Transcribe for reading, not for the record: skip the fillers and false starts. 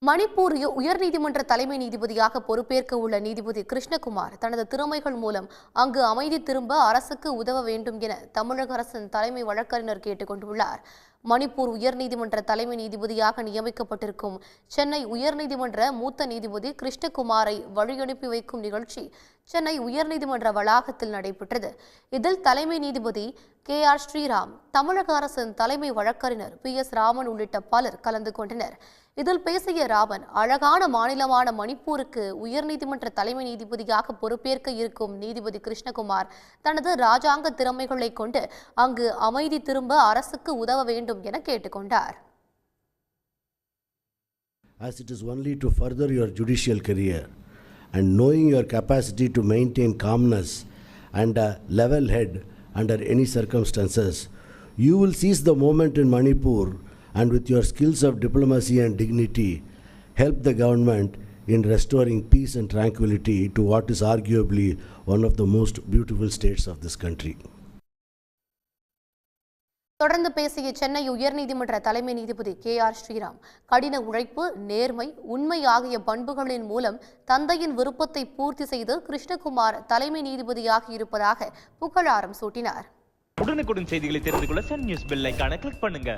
மணிப்பூர் உயர்நீதிமன்ற தலைமை நீதிபதியாக பொறுப்பேற்க உள்ள நீதிபதி கிருஷ்ணகுமார் தனது திறமைகள் மூலம் அங்கு அமைதி திரும்ப அரசுக்கு உதவ வேண்டும் என தமிழக அரசின் தலைமை வழக்கறிஞர் கேட்டுக் கொண்டுள்ளார். மணிப்பூர் உயர்நீதிமன்ற தலைமை நீதிபதியாக நியமிக்கப்பட்டிருக்கும் சென்னை உயர்நீதிமன்ற மூத்த நீதிபதி கிருஷ்ணகுமாரை வழியனுப்பி வைக்கும் நிகழ்ச்சி சென்னை உயர்நீதிமன்ற வளாகத்தில் நடைபெற்றது. இதில் தலைமை நீதிபதி KR ஸ்ரீராம், தமிழக அரசின் தலைமை வழக்கறிஞர் PS ராமன் உள்ளிட்ட பலர் கலந்து கொண்டனர். இதில் பேசிய ராமன், அழகான மாநிலமான மணிப்பூருக்கு உயர்நீதிமன்ற தலைமை நீதிபதியாக பொறுப்பேற்க இருக்கும் நீதிபதி கிருஷ்ணகுமார் தனது ராஜாங்க திறமைகளை கொண்டு அங்கு அமைதி திரும்ப அரசுக்கு உதவ வேண்டும் என கேட்டுக்கொண்டார். As it is only to further your judicial career and knowing your capacity to maintain calmness and a level head under any circumstances, you will seize the moment in Manipur and with your skills of diplomacy and dignity help the government in restoring peace and tranquility to what is arguably one of the most beautiful states of this country. தொடர்ந்து பேசிய சென்னை உயர்நீதிமன்ற தலைமை நீதிபதி KR Sriram, கடின உழைப்பு, நேர்மை, உண்மை ஆகிய பண்புகளின் மூலம் தந்தையின் விருப்பத்தை பூர்த்தி செய்து கிருஷ்ணகுமார் தலைமை நீதிபதியாக இருப்பதாக புகழாரம் சூட்டினார். உடனுக்குடன் செய்திகளை தெரிந்து கொள்ள சன் நியூஸ் பெல் ஐகானை கிளிக் பண்ணுங்க.